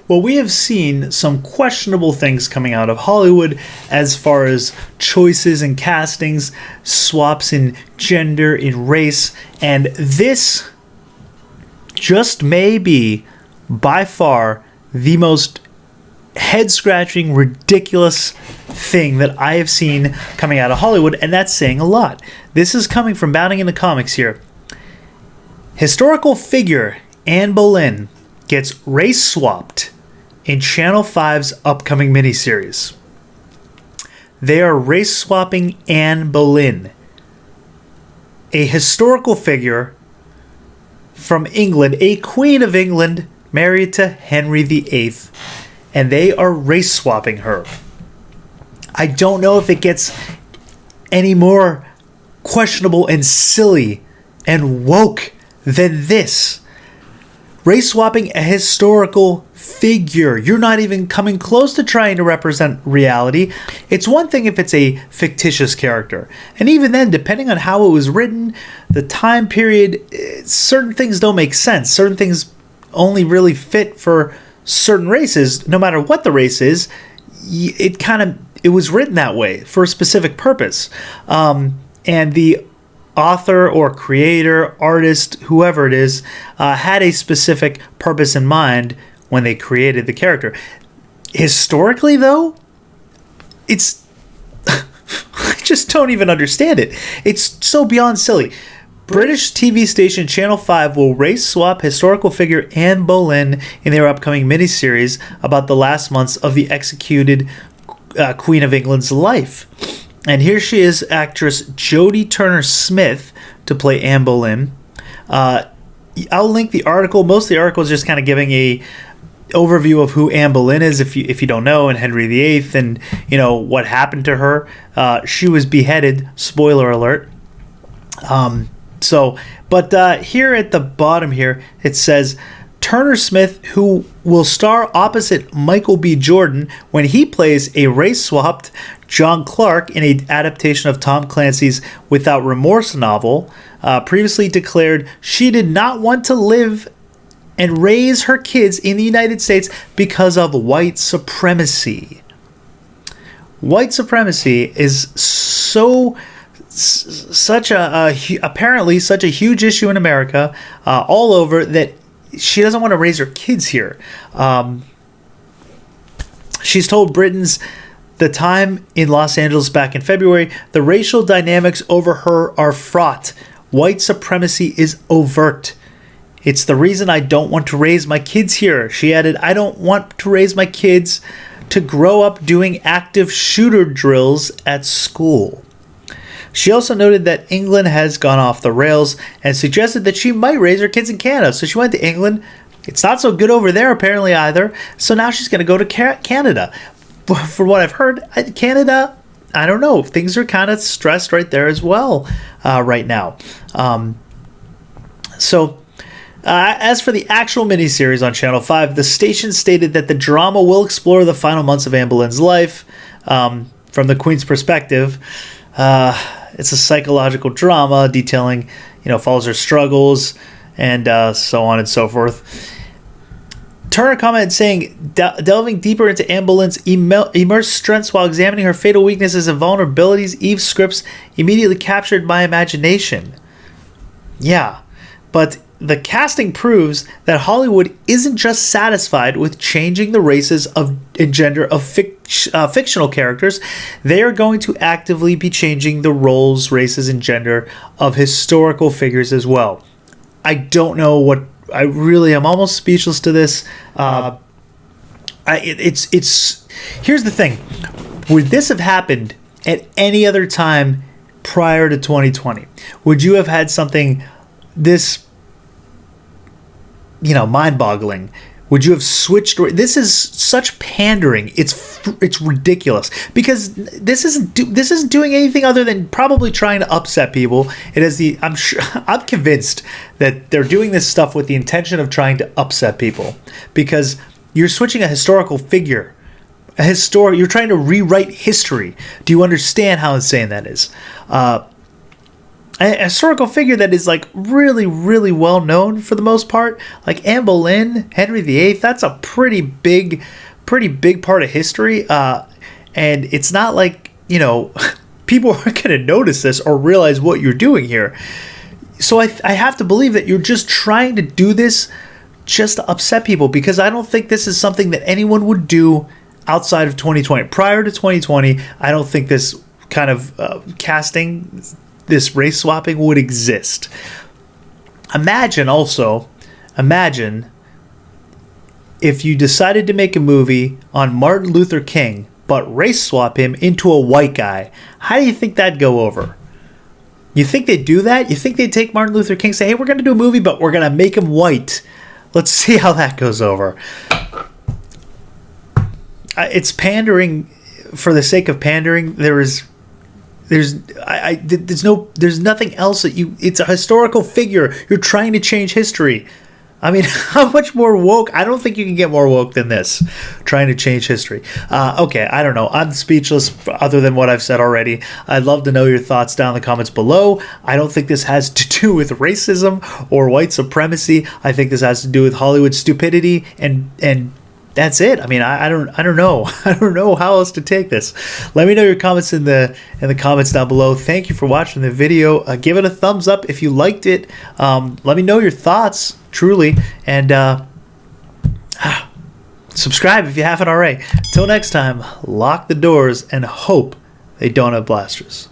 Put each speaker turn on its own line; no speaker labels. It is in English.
Well, we have seen some questionable things coming out of Hollywood as far as choices and castings, swaps in gender, in race, and this just may be by far the most head-scratching, ridiculous thing that I have seen coming out of Hollywood, and that's saying a lot. This is coming from Bounding in the Comics here. Historical figure Anne Boleyn gets race-swapped in Channel 5's upcoming miniseries. They are race-swapping Anne Boleyn, a historical figure from England, a Queen of England married to Henry VIII, and they are race-swapping her. I don't know if it gets any more questionable and silly and woke than this. Race swapping a historical figure. You're not even coming close to trying to represent reality. It's one thing if it's a fictitious character. And even then, depending on how it was written, the time period, certain things don't make sense. Certain things only really fit for certain races, no matter what the race is. It was written that way for a specific purpose. And the author or creator, artist, whoever it is, had a specific purpose in mind when they created the character. Historically, though, it's... I just don't even understand it. It's so beyond silly. British TV station Channel 5 will race swap historical figure Anne Boleyn in their upcoming miniseries about the last months of the executed Queen of England's life. And here she is, actress Jody Turner-Smith, to play Anne Boleyn. I'll link the article. Most of the article is just kind of giving a overview of who Anne Boleyn is, if you don't know, and Henry VIII, and what happened to her. She was beheaded. Spoiler alert. But here at the bottom here, it says Turner-Smith, who will star opposite Michael B. Jordan when he plays a race-swapped John Clark in an adaptation of Tom Clancy's Without Remorse novel, previously declared she did not want to live and raise her kids in the United States because of white supremacy. White supremacy is apparently such a huge issue in America, all over, that she doesn't want to raise her kids here. She's told Britons The Time in Los Angeles back in February, the racial dynamics over her are fraught. White supremacy is overt. It's the reason I don't want to raise my kids here. She added, I don't want to raise my kids to grow up doing active shooter drills at school. She also noted that England has gone off the rails and suggested that she might raise her kids in Canada. So she went to England. It's not so good over there apparently either. So now she's going to go to Canada. For what I've heard, Canada, I don't know. Things are kind of stressed right there as well right now. As for the actual miniseries on Channel 5, the station stated that the drama will explore the final months of Anne Boleyn's life from the Queen's perspective. It's a psychological drama detailing, follows her struggles and so on and so forth. Turner commented saying, delving deeper into Anne Boleyn's immersed strengths while examining her fatal weaknesses and vulnerabilities, Eve's scripts immediately captured my imagination. Yeah, but the casting proves that Hollywood isn't just satisfied with changing the races and gender of fictional characters. They are going to actively be changing the roles, races, and gender of historical figures as well. I don't know what... I really am almost speechless to this. It's here's the thing. Would this have happened at any other time prior to 2020? Would you have had something this mind-boggling? Would you have switched? This is such pandering. It's ridiculous, because this isn't doing anything other than probably trying to upset people. I'm convinced that they're doing this stuff with the intention of trying to upset people, because you're switching a historical figure. You're trying to rewrite history. Do you understand how insane that is? a historical figure that is like really, really well known for the most part. Like Anne Boleyn, Henry VIII, that's a pretty big part of history. And it's not like, you know, people aren't going to notice this or realize what you're doing here. So I have to believe that you're just trying to do this just to upset people, because I don't think this is something that anyone would do outside of 2020. Prior to 2020, I don't think this kind of casting, this race swapping would exist. Imagine if you decided to make a movie on Martin Luther King, but race swap him into a white guy. How do you think that'd go over? You think they'd do that? You think they'd take Martin Luther King and say, hey, we're going to do a movie, but we're going to make him white. Let's see how that goes over. It's pandering for the sake of pandering. There's nothing else that it's a historical figure. You're trying to change history. I mean, how much more woke? I don't think you can get more woke than this, trying to change history. Okay, I don't know. I'm speechless other than what I've said already. I'd love to know your thoughts down in the comments below. I don't think this has to do with racism or white supremacy. I think this has to do with Hollywood stupidity, and that's it. I mean, I don't know. I don't know how else to take this. Let me know your comments in the comments down below. Thank you for watching the video. Give it a thumbs up if you liked it. Let me know your thoughts, truly, and subscribe if you haven't already. Till next time, lock the doors and hope they don't have blasters.